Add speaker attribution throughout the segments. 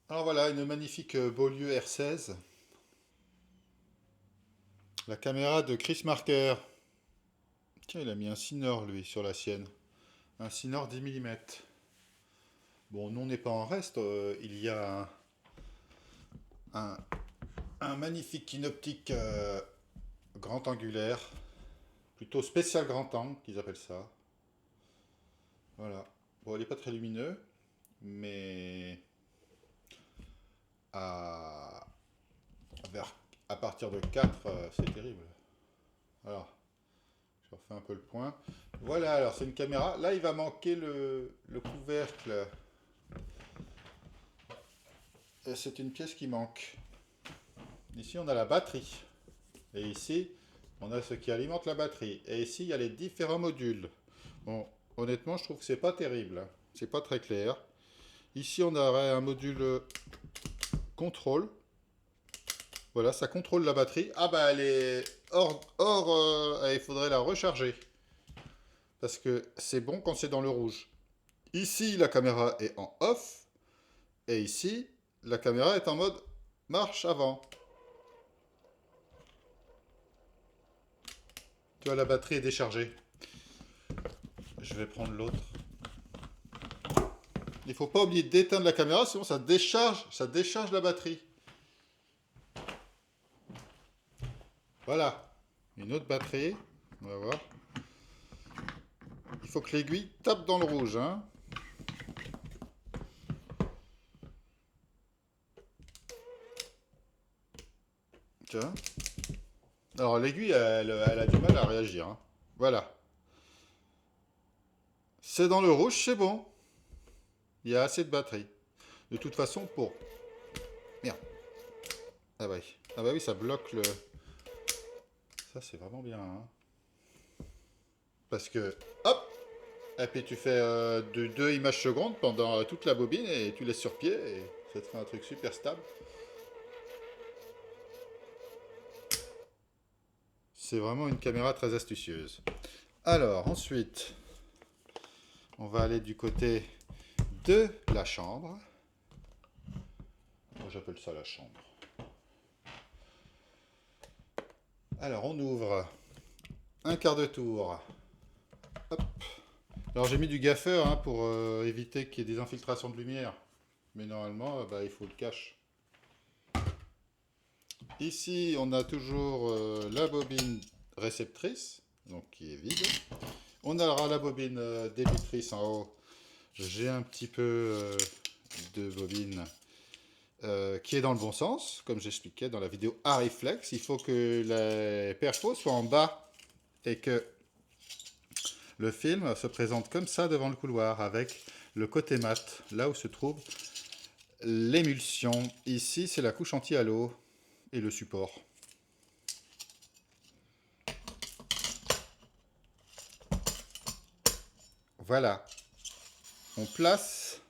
Speaker 1: Alors voilà, une magnifique Beaulieu R16. La caméra de Chris Marker. Tiens, il a mis un Cinor, lui, sur la sienne. Un Cinor 10 mm. Bon, nous, on n'est pas en reste. Il y a un, un magnifique kinoptique grand angulaire. Plutôt spécial grand angle, qu'ils appellent ça. Voilà. Bon, il n'est pas très lumineux, mais à, vers, à partir de 4, c'est terrible. Alors, je refais un peu le point. Voilà, alors c'est une caméra. Là, il va manquer le couvercle. C'est une pièce qui manque. Ici, on a la batterie. Et ici, on a ce qui alimente la batterie. Et ici, il y a les différents modules. Bon, honnêtement, je trouve que c'est pas terrible, hein. C'est pas très clair. Ici, on aurait un module contrôle. Voilà, ça contrôle la batterie. Ah bah, elle est il faudrait la recharger. Parce que c'est bon quand c'est dans le rouge. Ici, la caméra est en off. Et ici, la caméra est en mode marche avant. Tu vois, la batterie est déchargée. Je vais prendre l'autre. Il ne faut pas oublier d'éteindre la caméra, sinon ça décharge la batterie. Voilà. Une autre batterie. On va voir. Il faut que l'aiguille tape dans le rouge, hein. Tiens. Alors l'aiguille, elle a du mal à réagir, hein. Voilà. C'est dans le rouge, c'est bon. Il y a assez de batterie. De toute façon, pour... Merde. Ah bah oui. Ah bah oui, ça bloque le... Ça, c'est vraiment bien, hein. Parce que... Hop. Et puis tu fais deux images secondes pendant toute la bobine et tu laisses sur pied et ça te fait un truc super stable. C'est vraiment une caméra très astucieuse. Alors ensuite, on va aller du côté de la chambre. Moi j'appelle ça la chambre. Alors on ouvre un quart de tour. Hop. Alors j'ai mis du gaffeur, hein, pour éviter qu'il y ait des infiltrations de lumière. Mais normalement, bah, il faut le cache. Ici, on a toujours la bobine réceptrice, donc qui est vide. On aura la bobine débitrice en haut. J'ai un petit peu de bobine qui est dans le bon sens, comme j'expliquais dans la vidéo Arriflex. Il faut que les perfos soient en bas et que le film se présente comme ça devant le couloir avec le côté mat, là où se trouve l'émulsion. Ici, c'est la couche anti-halo et le support. Voilà. On place.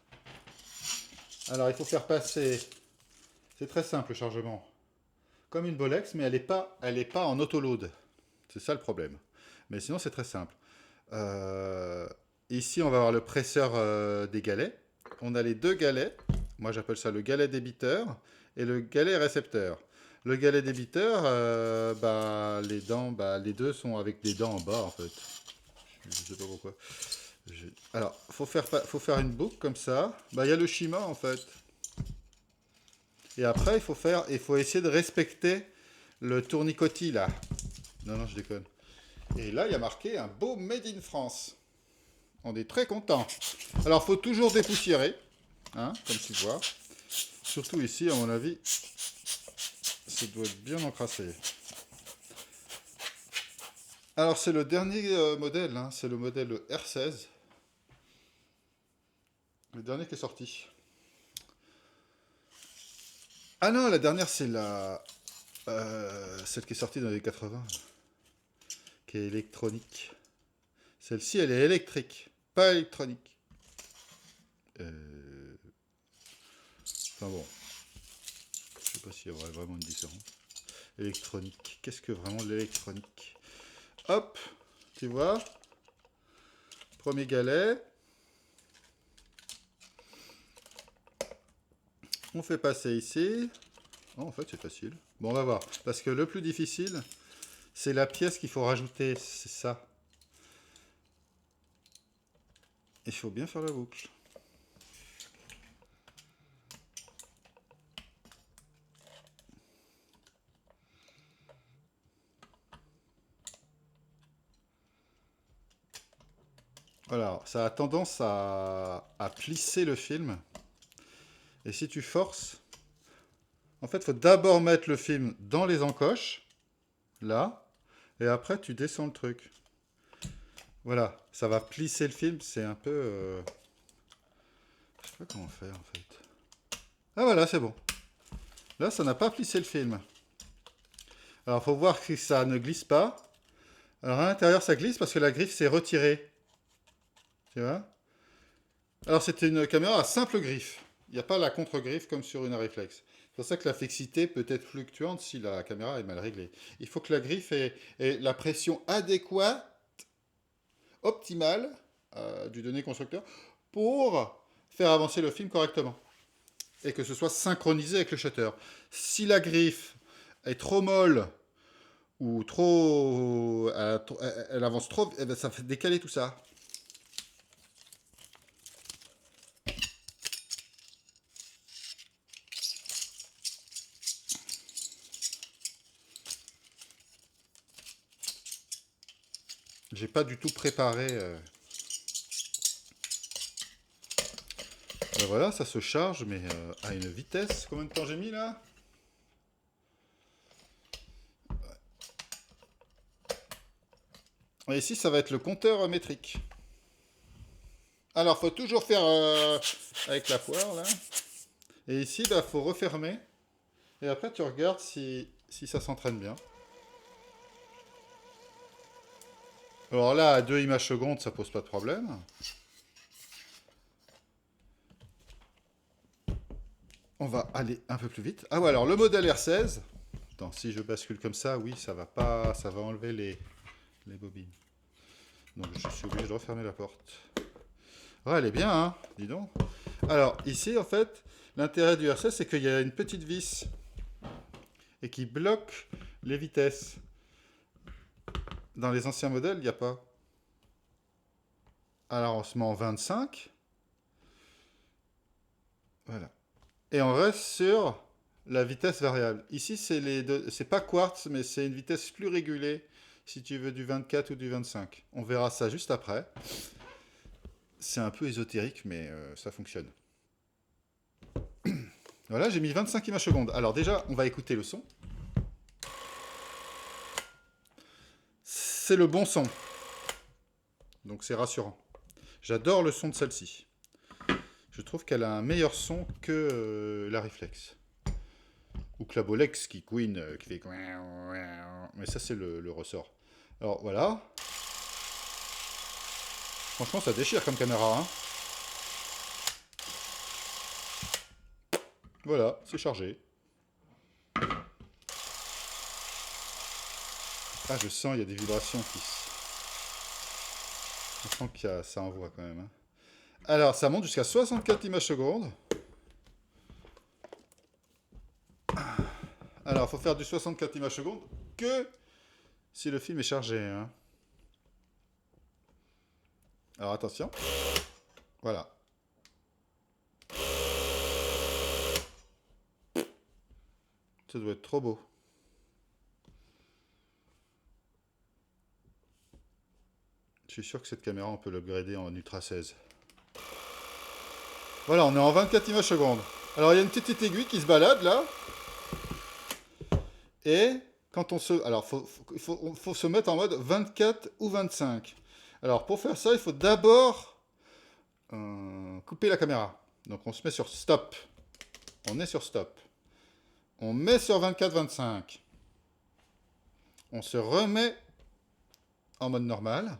Speaker 1: Alors, il faut faire passer. C'est très simple le chargement. Comme une Bolex, mais elle est pas en autoload. C'est ça le problème. Mais sinon, c'est très simple. Euh, Ici, on va avoir le presseur des galets. On a les deux galets. Moi, j'appelle ça le galet débiteur et le galet récepteur. Le galet débiteur, bah, les dents, bah, les deux sont avec des dents en bas, en fait. Je sais pas pourquoi. Alors, faut faire une boucle comme ça. Bah, il y a le schéma, en fait. Et après, il faut essayer de respecter le tournicotis, là. Non, non, je déconne. Et là, il y a marqué un beau Made in France. On est très content. Alors, faut toujours dépoussiérer, hein, comme tu vois. Surtout ici, à mon avis, ça doit être bien encrassé. Alors, c'est le dernier modèle, hein, c'est le modèle R16. Le dernier qui est sorti. Ah non, la dernière, c'est celle qui est sortie dans les 80, qui est électronique. Celle-ci, elle est électrique, pas électronique. Enfin bon, je sais pas s'il y aurait vraiment une différence. Électronique, qu'est-ce que vraiment l'électronique? Hop, tu vois, premier galet. On fait passer ici. Oh, en fait, c'est facile. Bon, on va voir. Parce que le plus difficile, c'est la pièce qu'il faut rajouter. C'est ça. Il faut bien faire la boucle. Voilà, ça a tendance à plisser le film. Et si tu forces, en fait, il faut d'abord mettre le film dans les encoches, là, et après tu descends le truc. Voilà, ça va plisser le film, c'est un peu... Je sais pas comment faire en fait. Ah voilà, c'est bon. Là, ça n'a pas plissé le film. Alors, il faut voir que ça ne glisse pas. Alors, à l'intérieur, ça glisse parce que la griffe s'est retirée. Tu vois? Alors, c'était une caméra à simple griffe. Il n'y a pas la contre-griffe comme sur une réflexe. C'est pour ça que la fixité peut être fluctuante si la caméra est mal réglée. Il faut que la griffe ait la pression adéquate, optimale, du donné constructeur, pour faire avancer le film correctement. Et que ce soit synchronisé avec le shutter. Si la griffe est trop molle, ou trop... elle avance trop, eh ben, ça fait décaler tout ça. J'ai pas du tout préparé. Ben voilà, ça se charge, mais à une vitesse. Combien de temps j'ai mis là? Et ici, ça va être le compteur métrique. Alors, faut toujours faire avec la poire là. Et ici, il faut refermer. Et après, tu regardes si ça s'entraîne bien. Alors là, à 2 images secondes, ça pose pas de problème. On va aller un peu plus vite. Ah ouais, alors le modèle R16. Attends, si je bascule comme ça, oui, ça va pas, ça va enlever les bobines. Donc je suis obligé de refermer la porte. Ouais, elle est bien, hein, dis donc. Alors ici, en fait, l'intérêt du R16, c'est qu'il y a une petite vis et qui bloque les vitesses. Dans les anciens modèles, il n'y a pas. Alors on se met en 25. Voilà. Et on reste sur la vitesse variable. Ici, c'est pas quartz, mais c'est une vitesse plus régulée si tu veux du 24 ou du 25. On verra ça juste après. C'est un peu ésotérique, mais ça fonctionne. Voilà, j'ai mis 25 images secondes. Alors déjà, on va écouter le son. C'est le bon son. Donc c'est rassurant. J'adore le son de celle-ci. Je trouve qu'elle a un meilleur son que la Reflex. Ou que la Bolex qui couine, qui fait... Mais ça, c'est le ressort. Alors, voilà. Franchement, ça déchire comme caméra. Hein. Voilà, c'est chargé. Ah, je sens, il y a des vibrations qui... Je sens que ça envoie quand même. Hein. Alors, ça monte jusqu'à 64 images secondes. Alors, il faut faire du 64 images secondes que si le film est chargé. Hein. Alors, attention. Voilà. Ça doit être trop beau. Je suis sûr que cette caméra, on peut l'upgrader en Ultra 16. Voilà, on est en 24 images secondes. Alors, il y a une petite aiguille qui se balade, là. Et quand on se... Alors, il faut se mettre en mode 24 ou 25. Alors, pour faire ça, il faut d'abord couper la caméra. Donc, on se met sur stop. On est sur stop. On met sur 24-25. On se remet en mode normal.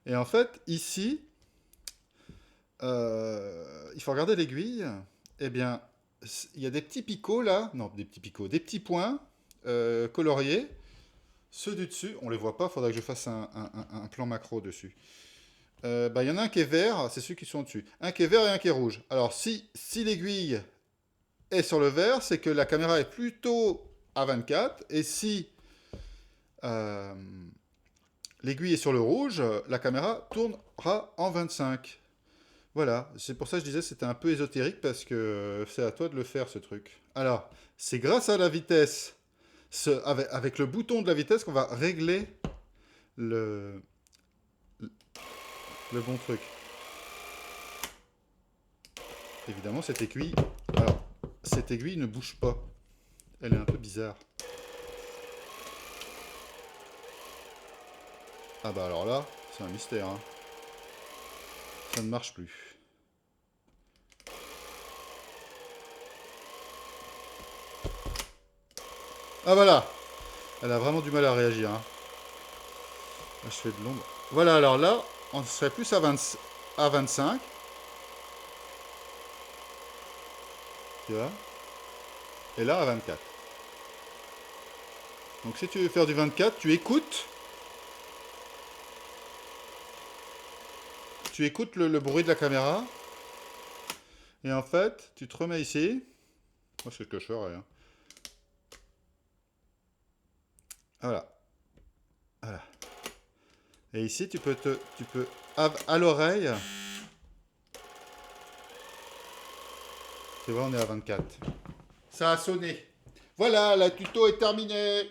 Speaker 1: Et en fait, ici, il faut regarder l'aiguille. Eh bien, il y a des petits picots là. Non, des petits picots. Des petits points coloriés. Ceux du dessus, on les voit pas. Il faudra que je fasse un plan macro dessus. Il y en a un qui est vert. C'est ceux qui sont dessus. Un qui est vert et un qui est rouge. Alors, si l'aiguille est sur le vert, c'est que la caméra est plutôt à 24. Et si l'aiguille est sur le rouge, la caméra tournera en 25. Voilà, c'est pour ça que je disais que c'était un peu ésotérique, parce que c'est à toi de le faire, ce truc. Alors, c'est grâce à la vitesse, avec le bouton de la vitesse, qu'on va régler le bon truc. Évidemment, cette aiguille... Alors, cette aiguille ne bouge pas. Elle est un peu bizarre. Ah bah alors là, c'est un mystère, hein. Ça ne marche plus. Ah voilà. Elle a vraiment du mal à réagir, hein. Là, je fais de l'ombre. Voilà, alors là, on serait plus à 25. Tu vois. Et là, à 24. Donc si tu veux faire du 24, tu écoutes. Tu écoutes le bruit de la caméra. Et en fait, tu te remets ici. Moi, c'est ce que je ferais, hein. Voilà. Voilà. Et ici, tu peux à l'oreille. Tu vois, on est à 24. Ça a sonné. Voilà, le tuto est terminé.